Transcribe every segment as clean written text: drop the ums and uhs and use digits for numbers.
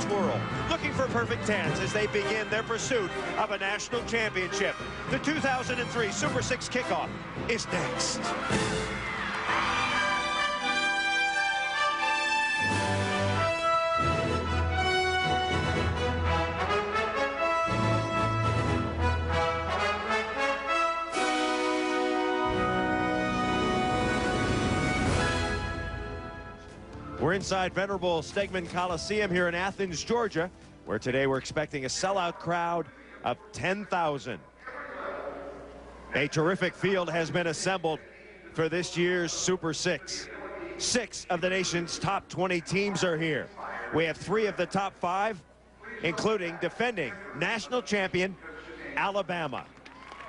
twirl, looking for perfect 10s as they begin their pursuit of a national championship. The 2003 Super 6 kickoff is next. We're inside venerable Stegman Coliseum here in Athens, Georgia, where today we're expecting a sellout crowd of 10,000. A terrific field has been assembled for this year's Super 6. 6 of the nation's top 20 teams are here. We have 3 of the top 5, including defending national champion Alabama.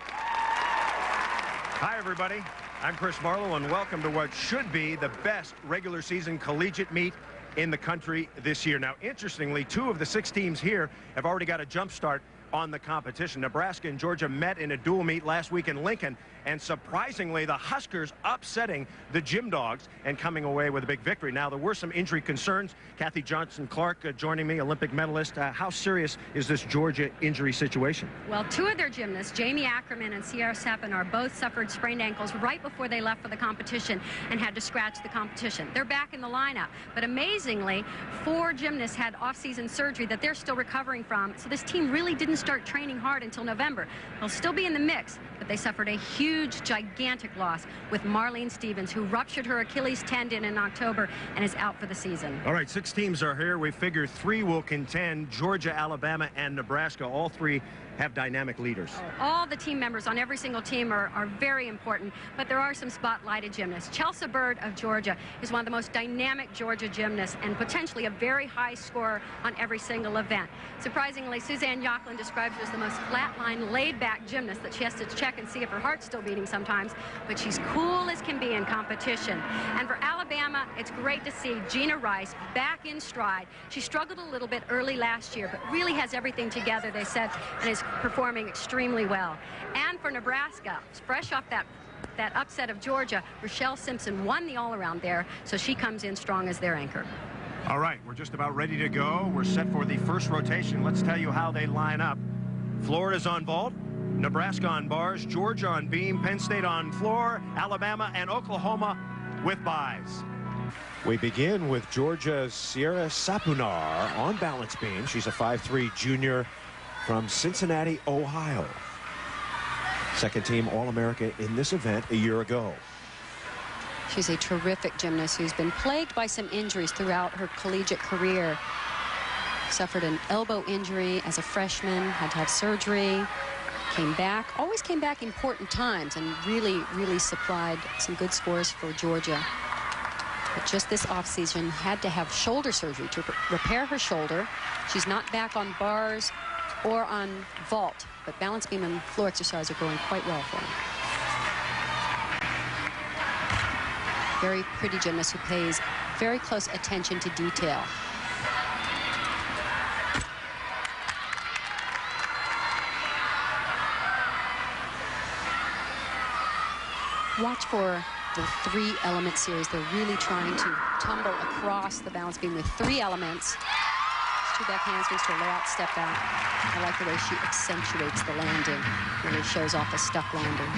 Hi, everybody. I'm Chris Marlowe, and welcome to what should be the best regular season collegiate meet in the country this year. Now, interestingly, 2 of the 6 teams here have already got a jump start on the competition. Nebraska and Georgia met in a dual meet last week in Lincoln, and surprisingly, the Huskers upsetting the Gym Dogs and coming away with a big victory. Now, there were some injury concerns. Kathy Johnson-Clark joining me, Olympic medalist. How serious is this Georgia injury situation? Well, 2 of their gymnasts, Jamie Ackerman and Sierra Sepinar, both suffered sprained ankles right before they left for the competition and had to scratch the competition. They're back in the lineup, but amazingly, 4 gymnasts had off-season surgery that they're still recovering from, so this team really didn't start training hard until November. They'll still be in the mix, but they suffered a huge, gigantic loss with Marlene Stevens, who ruptured her Achilles tendon in October and is out for the season. All right, 6 teams are here. We figure 3 will contend: Georgia, Alabama, and Nebraska. All 3 have dynamic leaders. All the team members on every single team are very important, but there are some spotlighted gymnasts. Chelsea Bird of Georgia is one of the most dynamic Georgia gymnasts and potentially a very high scorer on every single event. Surprisingly, Suzanne Yoklin describes her as the most flatline, laid-back gymnast that she has to check and see if her heart's still beating sometimes, but she's cool as can be in competition. And for Alabama, it's great to see Gina Rice back in stride. She struggled a little bit early last year, but really has everything together, they said, and is performing extremely well. And for Nebraska, fresh off that upset of Georgia, Rochelle Simpson won the all-around there, so she comes in strong as their anchor. All right, we're just about ready to go. We're set for the first rotation. Let's tell you how they line up. Florida's on vault, Nebraska on bars, Georgia on beam, Penn State on floor, Alabama and Oklahoma with buys. We begin with Georgia's Sierra Sepinar on balance beam. She's a 5'3" junior from Cincinnati, Ohio. Second team All-America in this event a year ago. She's a terrific gymnast who's been plagued by some injuries throughout her collegiate career. Suffered an elbow injury as a freshman, had to have surgery, always came back important times, and really supplied some good scores for Georgia. But just this offseason had to have shoulder surgery to repair her shoulder. She's not back on bars or on vault, but balance beam and floor exercise are going quite well for her. Very pretty gymnast who pays very close attention to detail. Watch for the 3-element series. They're really trying to tumble across the balance beam with 3 elements. 2 back handsprings to a layout step out. I like the way she accentuates the landing. Really shows off a stuck landing.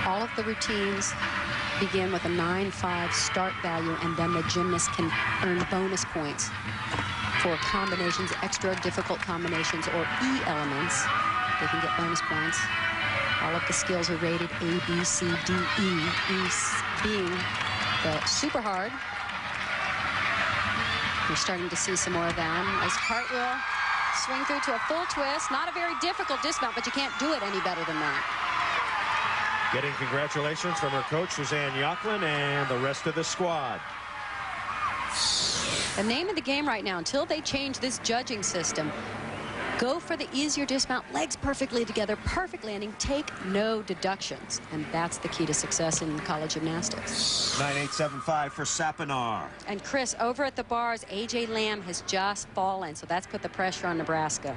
All of the routines begin with a 9-5 start value, and then the gymnast can earn bonus points for combinations, extra difficult combinations, or E elements. They can get bonus points. All of the skills are rated A, B, C, D, E. E being the super hard. We're starting to see some more of them. Nice cartwheel, swing through to a full twist. Not a very difficult dismount, but you can't do it any better than that. Getting congratulations from her coach, Suzanne Yoklin, and the rest of the squad. The name of the game right now, until they change this judging system, Go for the easier dismount, legs perfectly together, perfect landing, take no deductions. And that's the key to success in college gymnastics. 9.875 for Sapinar. And Chris, over at the bars, A.J. Lamb has just fallen, so that's put the pressure on Nebraska.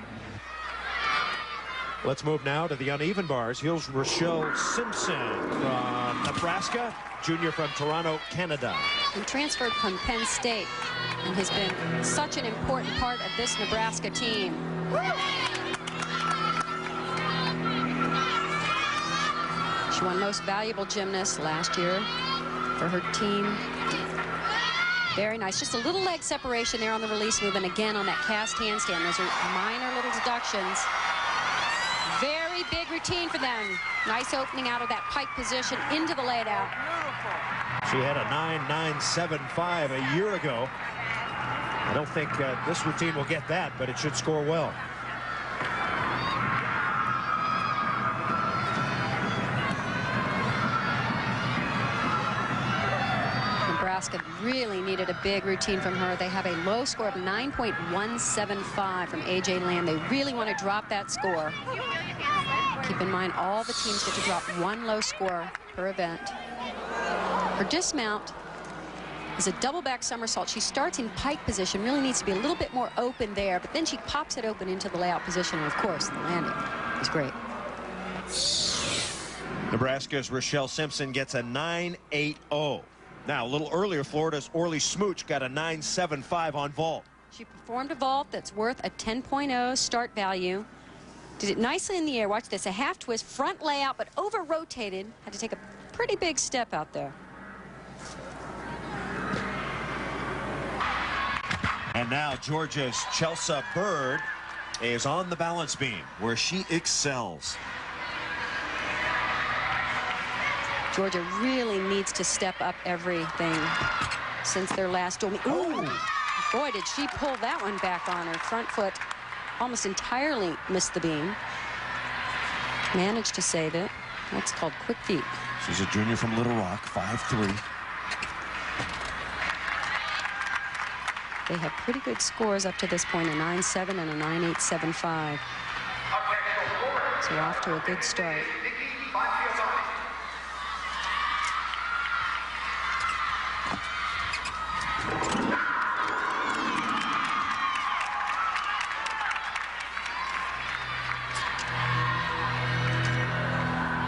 Let's move now to the uneven bars. Here's Rochelle Simpson from Nebraska, junior from Toronto, Canada. And transferred from Penn State and has been such an important part of this Nebraska team. She won Most Valuable Gymnast last year for her team. Very nice. Just a little leg separation there on the release move, and again on that cast handstand. Those are minor little deductions. Very big routine for them. Nice opening out of that pike position into the laid out. She had a 9.975 a year ago. I don't think this routine will get that, but it should score well. Nebraska really needed a big routine from her. They have a low score of 9.175 from A.J. Lamb. They really want to drop that score. Keep in mind, all the teams get to drop one low score per event. Her dismount is a double back somersault. She starts in pike position, really needs to be a little bit more open there, but then she pops it open into the layout position, and of course, the landing is great. Nebraska's Rochelle Simpson gets a 9.80. Now, a little earlier, Florida's Orly Smooch got a 9.75 on vault. She performed a vault that's worth a 10.0 start value. Did it nicely in the air. Watch this, a half twist, front layout, but over-rotated. Had to take a pretty big step out there. And now Georgia's Chelsea Bird is on the balance beam, where she excels. Georgia really needs to step up everything since their last duel. Ooh, boy, did she pull that one back on her. Front foot almost entirely missed the beam. Managed to save it. That's called quick feet. She's a junior from Little Rock, 5'3". They have pretty good scores up to this point, a 9.7 and a 9.875. So off to a good start.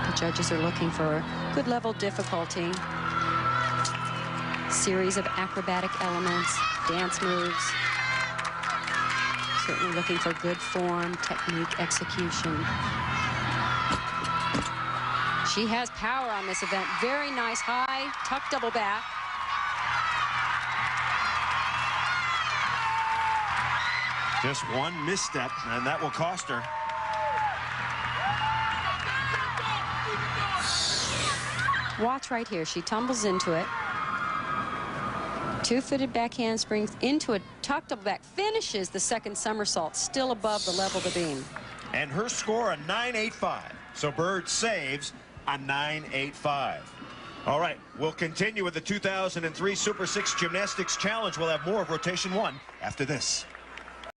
The judges are looking for good level difficulty. Series of acrobatic elements, dance moves. Certainly looking for good form, technique, execution. She has power on this event. Very nice high tuck double back. Just one misstep, and that will cost her. Watch right here. She tumbles into it. Two-footed back handsprings into a tuck double back. Finishes the second somersault, still above the level of the beam. And her score, a 9.85. So Bird saves a 9.85. All right, we'll continue with the 2003 Super 6 Gymnastics Challenge. We'll have more of Rotation 1 after this.